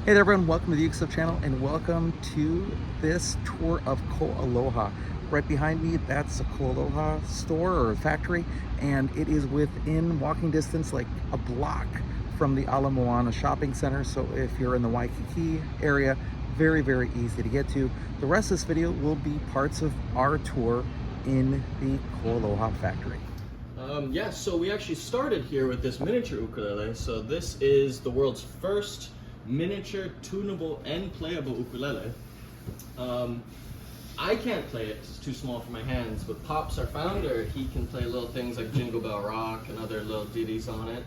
Hey there everyone, welcome to the ukestuff channel and welcome to this tour of KoAloha. Right behind me, that's a KoAloha store or factory, and it is within walking distance, like a block from the Ala Moana shopping center. So if you're in the Waikiki area, very easy to get to. The rest of this video will be parts of our tour in the KoAloha factory. So we actually started here with this miniature ukulele. So this is the world's first miniature, tunable, and playable ukulele. I can't play it, it's too small for my hands, but Pops, our founder, he can play little things like Jingle Bell Rock and other little ditties on it.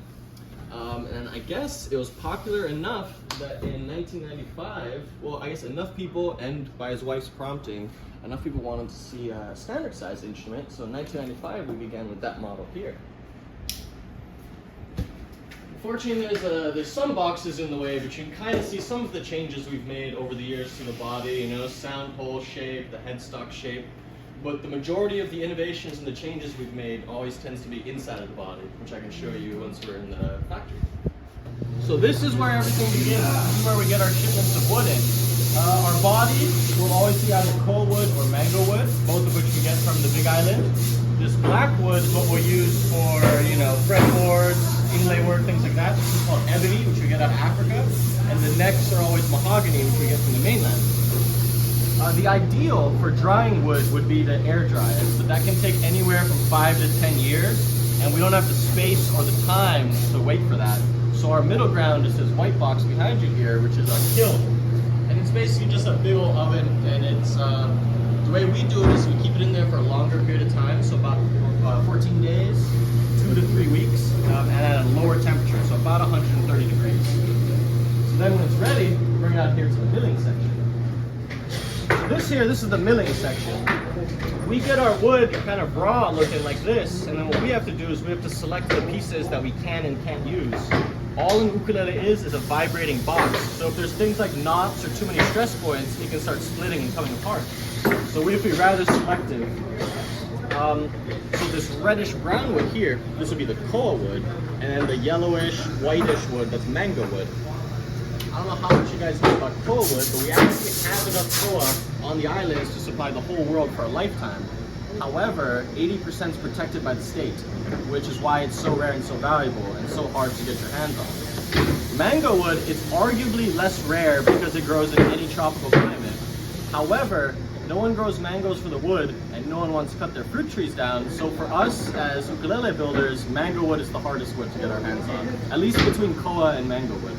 And I guess it was popular enough that in 1995, well, I guess enough people, and by his wife's prompting, enough people wanted to see a standard size instrument. So in 1995, we began with that model here. Unfortunately, there's some boxes in the way, but you can kind of see some of the changes we've made over the years to the body, sound hole shape, the headstock shape. But the majority of the innovations and the changes we've made always tends to be inside of the body, which I can show you once we're in the factory. So this is where everything begins. This is where we get our shipments of wood in. Our body will always be either coal wood or mango wood, both of which we get from the Big Island. This black wood is what we'll use for, fretboards, inlay work, things like that. This is called ebony, which we get out of Africa. And the necks are always mahogany, which we get from the mainland. The ideal for drying wood would be to air dry it, but that can take anywhere from 5 to 10 years, and we don't have the space or the time to wait for that. So our middle ground is this white box behind you here, which is our kiln. And it's basically just a big old oven, and it's the way we do it is we keep it in there for a longer period of time, so about 14 days, 2 to 3 weeks, and at a lower temperature, so about 130 degrees. So then when it's ready, we bring it out here to the milling section. So this is the milling section. We get our wood kind of raw looking like this, and then what we have to do is we have to select the pieces that we can and can't use. All an ukulele is a vibrating box. So if there's things like knots or too many stress points, it can start splitting and coming apart. So we have to be rather selective. So this reddish brown wood here, this would be the koa wood, and then the yellowish, whitish wood, that's mango wood. I don't know how much you guys know about koa wood, but we actually have enough koa on the islands to supply the whole world for a lifetime. However, 80% is protected by the state, which is why it's so rare and so valuable and so hard to get your hands on. Mango wood is arguably less rare because it grows in any tropical climate. However, no one grows mangoes for the wood, and no one wants to cut their fruit trees down, so for us as ukulele builders, mango wood is the hardest wood to get our hands on, at least between koa and mango wood.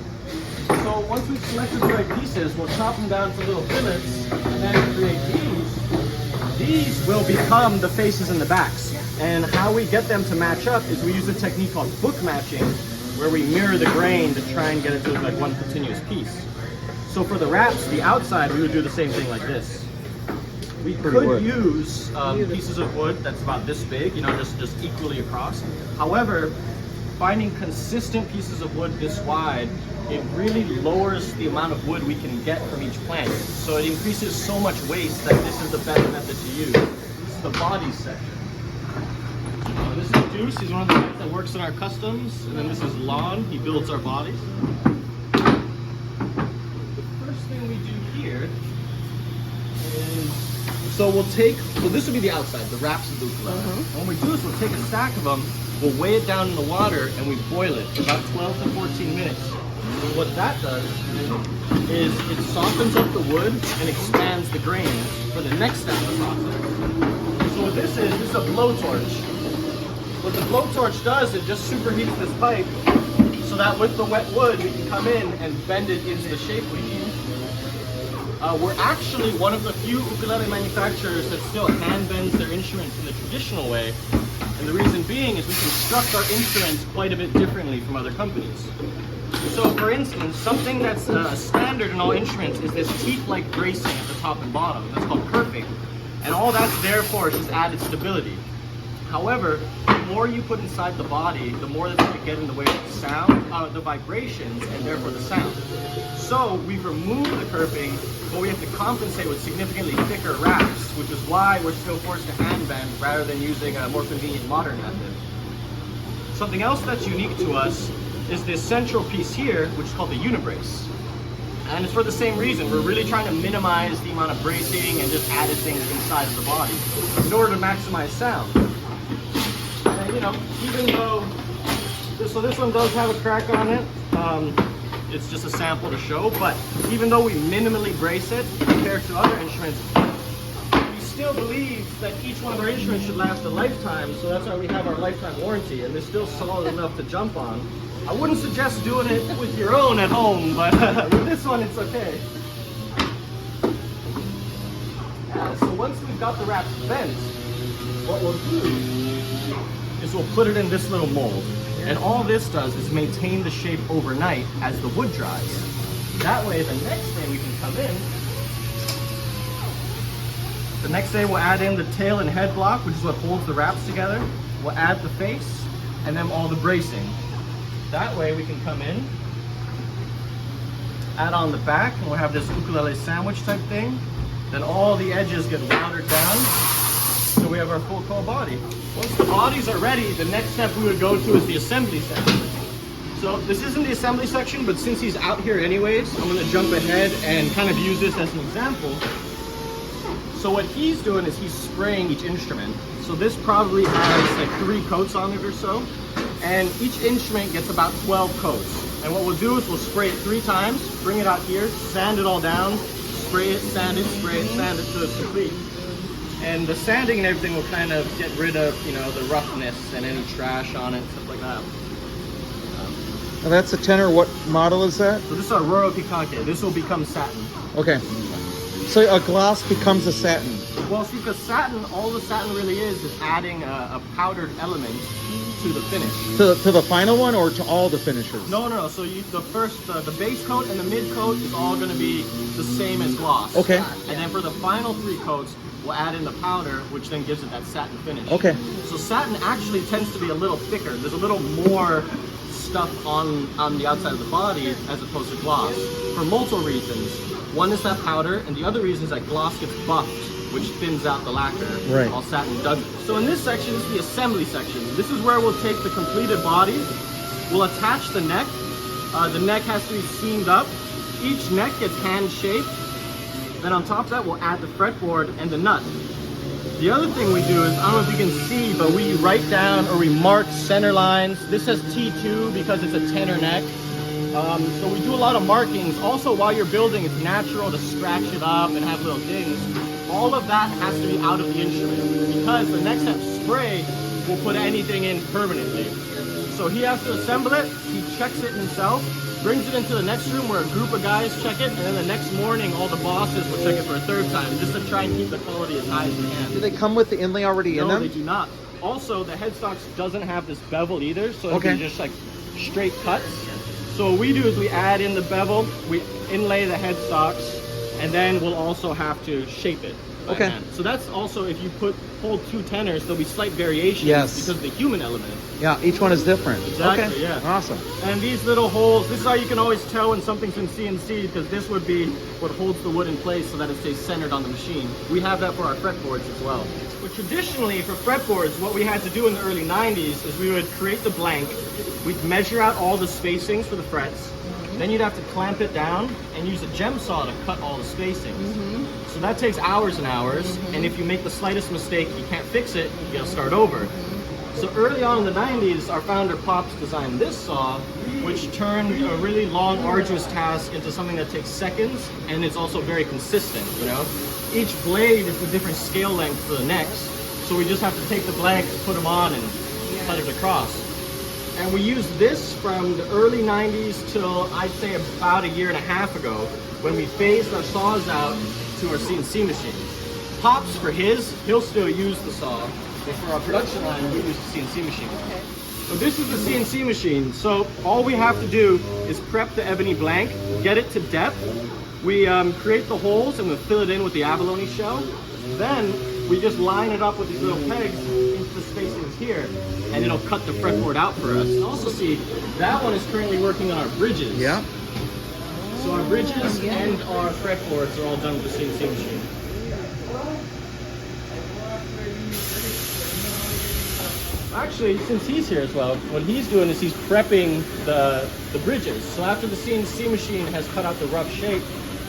So once we've selected the right pieces, we'll chop them down to little fillets and then create these. These will become the faces and the backs. And how we get them to match up is we use a technique called book matching, where we mirror the grain to try and get it to look like one continuous piece. So for the wraps, the outside, we would do the same thing like this. We could use pieces of wood that's about this big, just equally across. However, finding consistent pieces of wood this wide, it really lowers the amount of wood we can get from each plant. So it increases so much waste that this is the best method to use. This is the body section. This is Deuce, he's one of the guys that works in our customs. And then this is Lon, he builds our bodies. The first thing we do here is, so this would be the outside, the wraps of the ukulele. What we do is we'll take a stack of them, we'll weigh it down in the water, and we boil it for about 12 to 14 minutes. What that does is it softens up the wood and expands the grain for the next step of the process. So what this is a blowtorch. What the blowtorch does, it just superheats this pipe so that with the wet wood we can come in and bend it into the shape we need. We're actually one of the few ukulele manufacturers that still hand bends their instruments in the traditional way. And the reason being is we construct our instruments quite a bit differently from other companies. So for instance, something that's standard in all instruments is this teeth-like bracing at the top and bottom. That's called kerfing. And all that's there for is just added stability. However, the more you put inside the body, the more that's going to get in the way of the sound, the vibrations, and therefore the sound. So we've removed the kerfing, but we have to compensate with significantly thicker wraps, which is why we're still forced to hand bend rather than using a more convenient modern method. Something else that's unique to us is this central piece here, which is called the unibrace. And it's for the same reason. We're really trying to minimize the amount of bracing and just added things inside of the body in order to maximize sound. And you know, even though, so this one does have a crack on it, it's just a sample to show, but even though we minimally brace it compared to other instruments, we still believe that each one of our instruments should last a lifetime, so that's why we have our lifetime warranty, and they're still solid enough to jump on. I wouldn't suggest doing it with your own at home, but with this one it's okay. Yeah, so once we've got the wraps bent, what we'll do is we'll put it in this little mold. And all this does is maintain the shape overnight as the wood dries. That way, the next day we can come in. The next day we'll add in the tail and head block, which is what holds the wraps together. We'll add the face, and then all the bracing. That way we can come in, add on the back, and we'll have this ukulele sandwich type thing. Then all the edges get routed down. So we have our full core body. Once the bodies are ready, the next step we would go to is the assembly section. So this isn't the assembly section, but since he's out here anyways, I'm gonna jump ahead and kind of use this as an example. So what he's doing is he's spraying each instrument. So this probably has like 3 coats on it or so. And each instrument gets about 12 coats. And what we'll do is we'll spray it 3 times, bring it out here, sand it all down, spray it, sand it, spray it, sand it till it's complete. And the sanding and everything will kind of get rid of, you know, the roughness and any trash on it, stuff like that. Now that's a tenor. What model is that? So this is our Royal Pikake. This will become satin. Okay. So a gloss becomes a satin. Well, see, because satin, all the satin really is adding a powdered element to the finish. To the final one or to all the finishes? No. So the first, the base coat and the mid coat is all going to be the same as gloss. Okay. And then for the final 3 coats, we'll add in the powder, which then gives it that satin finish. Okay. So satin actually tends to be a little thicker. There's a little more stuff on the outside of the body as opposed to gloss for multiple reasons. One is that powder, and the other reason is that gloss gets buffed, which thins out the lacquer, right, while satin doesn't. So in this section is the assembly section. This is where we'll take the completed body, we'll attach the neck. The neck has to be seamed up. Each neck gets hand shaped. Then on top of that, we'll add the fretboard and the nut. The other thing we do is, I don't know if you can see, but we write down or we mark center lines. This says T2 because it's a tenor neck. So we do a lot of markings. Also, while you're building, it's natural to scratch it up and have little things. All of that has to be out of the instrument because the next step, spray, will put anything in permanently. So he has to assemble it, he checks it himself, brings it into the next room where a group of guys check it, and then the next morning all the bosses will check it for a 3rd time, just to try and keep the quality as high as we can. Do they come with the inlay already in them? No, they do not. Also, the headstocks doesn't have this bevel either, so it'll be just like straight cuts. So what we do is we add in the bevel, we inlay the headstocks, and then we'll also have to shape it. Okay. So that's also, if you hold 2 tenors, there'll be slight variations because of the human element. Yeah, each one is different. Exactly, okay. Yeah. Awesome. And these little holes, this is how you can always tell when something's in CNC, because this would be what holds the wood in place so that it stays centered on the machine. We have that for our fretboards as well. But traditionally for fretboards, what we had to do in the early 90s is we would create the blank, we'd measure out all the spacings for the frets, then you'd have to clamp it down and use a gem saw to cut all the spacings. So that takes hours and hours, and if you make the slightest mistake, you can't fix it, you gotta start over. So early on in the 90s, our founder Pops designed this saw, which turned a really long, arduous task into something that takes seconds, and it's also very consistent, you know? Each blade is a different scale length for the necks, so we just have to take the blank, put them on, and cut it across. And we used this from the early 90s till I'd say about 1.5 years ago, when we phased our saws out to our CNC machine. Pops, for his, he'll still use the saw, but for our production line, we use the CNC machine. So this is the CNC machine. So all we have to do is prep the ebony blank, get it to depth. We create the holes and we fill it in with the abalone shell. Then we just line it up with these little pegs into the spacings here, and it'll cut the fretboard out for us. And also see, that one is currently working on our bridges. Yeah. So our bridges and our fretboards are all done with the CNC machine. Actually, since he's here as well, what he's doing is he's prepping the bridges. So after the CNC machine has cut out the rough shape,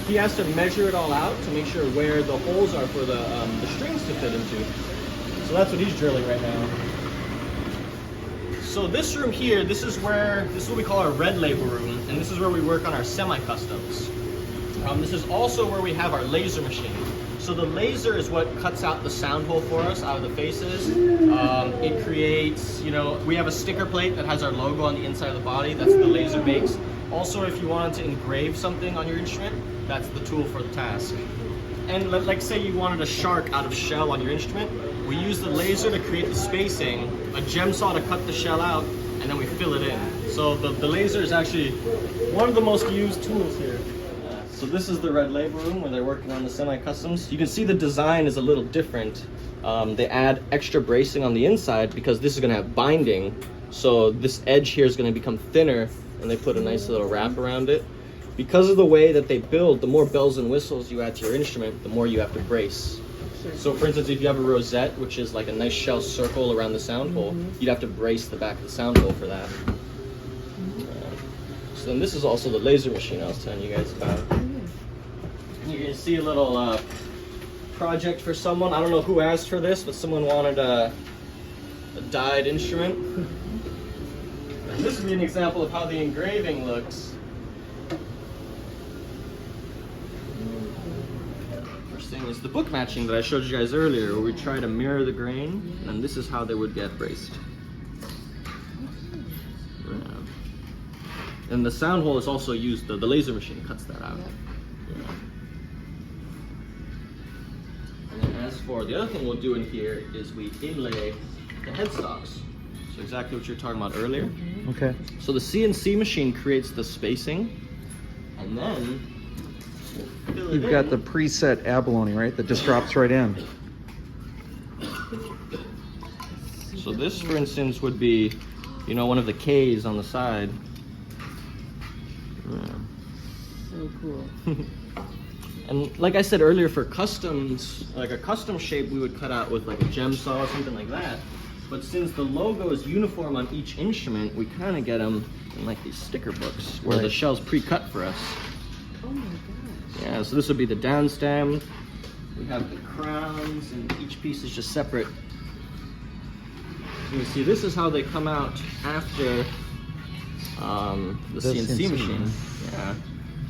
he has to measure it all out to make sure where the holes are for the strings to fit into. So that's what he's drilling right now. So this room here, this is what we call our red label room, and this is where we work on our semi-customs. This is also where we have our laser machine. So the laser is what cuts out the sound hole for us out of the faces. It creates, we have a sticker plate that has our logo on the inside of the body. That's what the laser makes. Also, if you wanted to engrave something on your instrument, that's the tool for the task. And like say you wanted a shark out of shell on your instrument, we use the laser to create the spacing, a gem saw to cut the shell out, and then we fill it in. So the laser is actually one of the most used tools here. So this is the red label room where they're working on the semi-customs. You can see the design is a little different. They add extra bracing on the inside because this is going to have binding. So this edge here is going to become thinner, and they put a nice little wrap around it. Because of the way that they build, the more bells and whistles you add to your instrument, the more you have to brace. So for instance, if you have a rosette, which is like a nice shell circle around the sound hole, you'd have to brace the back of the sound hole for that. So then this is also the laser machine I was telling you guys about. You can see a little project for someone. I don't know who asked for this, but someone wanted a dyed instrument. And this would be an example of how the engraving looks. First thing is the book matching that I showed you guys earlier, where we try to mirror the grain, and this is how they would get braced. And the sound hole is also used, the laser machine cuts that out. Yeah. And then as for the other thing we'll do in here is we inlay the headstocks. So exactly what you were talking about earlier. Okay. So the CNC machine creates the spacing, and then we'll You've got the preset abalone, right? That just drops right in. So this, for instance, would be, one of the K's on the side. So cool. And like I said earlier, for customs, like a custom shape, we would cut out with like a gem saw or something like that. But since the logo is uniform on each instrument, we kind of get them in like these sticker books where the shell's pre-cut for us. Oh my gosh. Yeah, so this would be the down stem. We have the crowns, and each piece is just separate. You can see this is how they come out after the CNC machine. Yeah.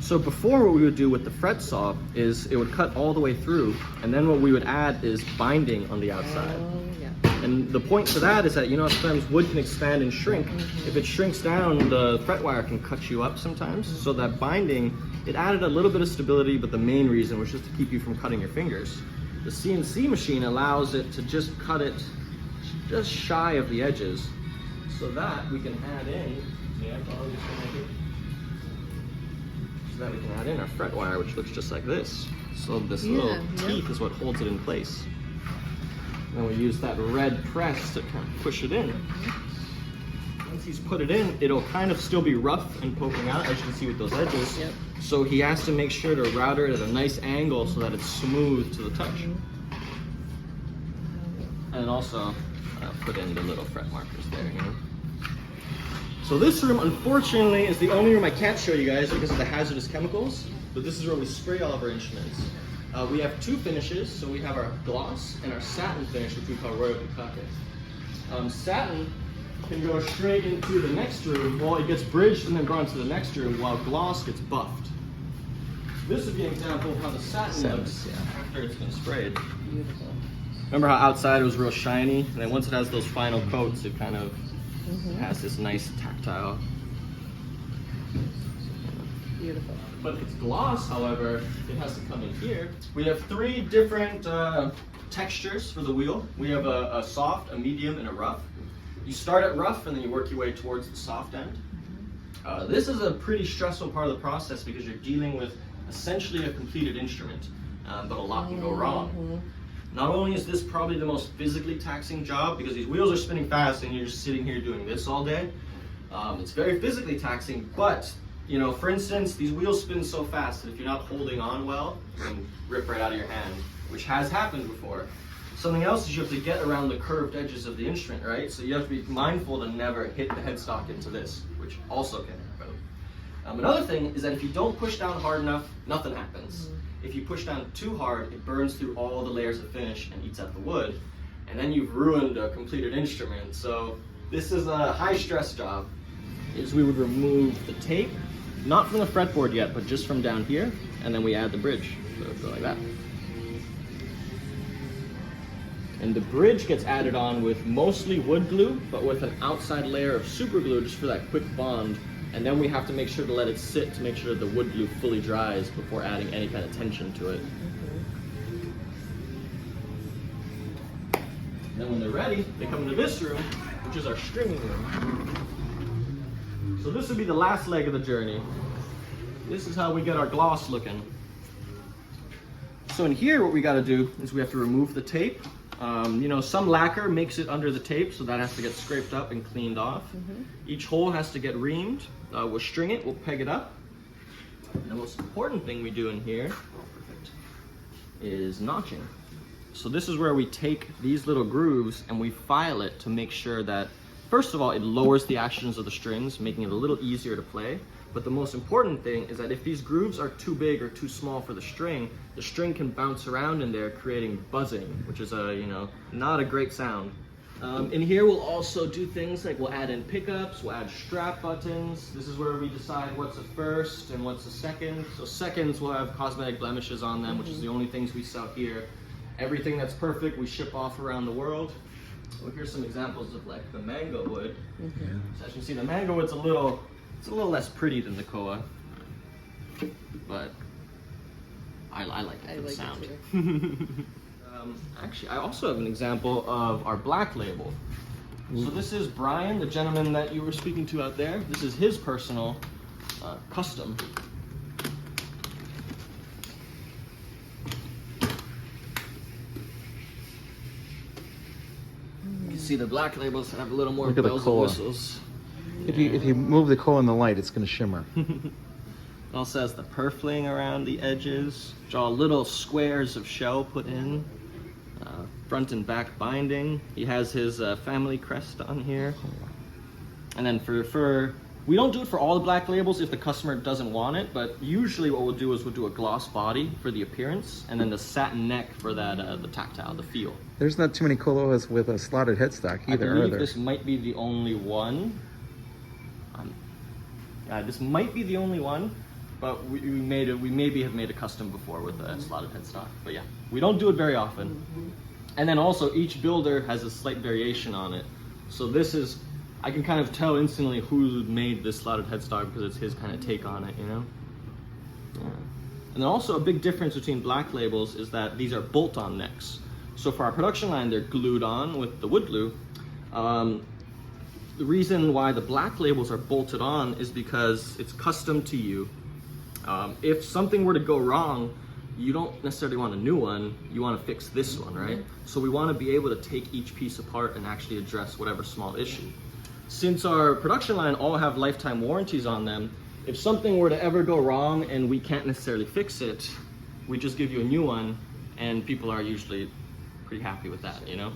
So before, what we would do with the fret saw is it would cut all the way through, and then what we would add is binding on the outside. Oh, yeah. And the point to that is that, sometimes wood can expand and shrink. If it shrinks down, the fret wire can cut you up sometimes. So that binding, it added a little bit of stability, but the main reason was just to keep you from cutting your fingers. The CNC machine allows it to just cut it just shy of the edges, so that we can add in, so that we can add in our fret wire, which looks just like this. So this little teeth is what holds it in place. And we use that red press to kind of push it in. Once he's put it in, it'll kind of still be rough and poking out, as you can see with those edges. Yep. So he has to make sure to route it at a nice angle so that it's smooth to the touch. And also put in the little fret markers there. So this room, unfortunately, is the only room I can't show you guys because of the hazardous chemicals. But this is where we spray all of our instruments. We have two finishes, so we have our gloss and our satin finish, which we call royalty copper. Satin can go straight into the next room, well, it gets bridged and then brought into the next room, while gloss gets buffed. So this would be an example of how the satin looks after it's been sprayed. Beautiful. Remember how outside it was real shiny, and then once it has those final coats, it kind of has this nice tactile. Beautiful. But if it's gloss, however, it has to come in here. We have three different textures for the wheel. We have a soft, a medium, and a rough. You start at rough, and then you work your way towards the soft end. This is a pretty stressful part of the process because you're dealing with essentially a completed instrument, but a lot can go wrong. Not only is this probably the most physically taxing job because these wheels are spinning fast and you're just sitting here doing this all day. It's very physically taxing, but for instance, these wheels spin so fast that if you're not holding on well, you can rip right out of your hand, which has happened before. Something else is you have to get around the curved edges of the instrument, right? So you have to be mindful to never hit the headstock into this, which also can happen. Another thing is that if you don't push down hard enough, nothing happens. If you push down too hard, it burns through all the layers of finish and eats up the wood, and then you've ruined a completed instrument. So this is a high stress job. Is we would remove the tape, not from the fretboard yet, but just from down here, and then we add the bridge. So it'll go like that. And the bridge gets added on with mostly wood glue, but with an outside layer of super glue just for that quick bond. And then we have to make sure to let it sit to make sure that the wood glue fully dries before adding any kind of tension to it. And then when they're ready, they come into this room, which is our stringing room. So this would be the last leg of the journey. This is how we get our gloss looking. So in here, what we got to do is we have to remove the tape. You know, some lacquer makes it under the tape, so that has to get scraped up and cleaned off. Each hole has to get reamed. We'll string it, we'll peg it up. And the most important thing we do in here is notching. So this is where we take these little grooves and we file it to make sure that, first of all, it lowers the actions of the strings, making it a little easier to play. But the most important thing is that if these grooves are too big or too small for the string can bounce around in there, creating buzzing, which is a, you know, not a great sound. In here, we'll also do things like we'll add in pickups, we'll add strap buttons. This is where we decide what's a first and what's a second. So seconds will have cosmetic blemishes on them, which is the only things we sell here. Everything that's perfect, we ship off around the world. So here's some examples of like the mango wood. So as you can see, the mango wood's it's a little less pretty than the Koa, but I like it for the sound. It too. Actually, I also have an example of our black label. So this is Brian, the gentleman that you were speaking to out there. This is his personal custom. You can see the black labels have a little more Look at the bells and Koa. whistles. If you move the Koa in the light, it's going to shimmer. It also has the purfling around the edges. Draw little squares of shell put in. Front and back binding. He has his family crest on here. And then we don't do it for all the black labels if the customer doesn't want it, but usually what we'll do is we'll do a gloss body for the appearance, and then the satin neck for that the tactile, the feel. There's not too many KoAlohas with a slotted headstock either, I are believe there? this might be the only one. This might be the only one, but we maybe have made a custom before with a slotted headstock. But yeah, we don't do it very often. And then also each builder has a slight variation on it. So this is, I can kind of tell instantly who made this slotted headstock because it's his kind of take on it, you know? Yeah. And then also a big difference between black labels is that these are bolt-on necks. So for our production line, they're glued on with the wood glue. The reason why the black labels are bolted on is because it's custom to you. If something were to go wrong, you don't necessarily want a new one, you want to fix this one, right? So we want to be able to take each piece apart and actually address whatever small issue. Since our production line all have lifetime warranties on them, if something were to ever go wrong and we can't necessarily fix it, we just give you a new one, and people are usually pretty happy with that, you know?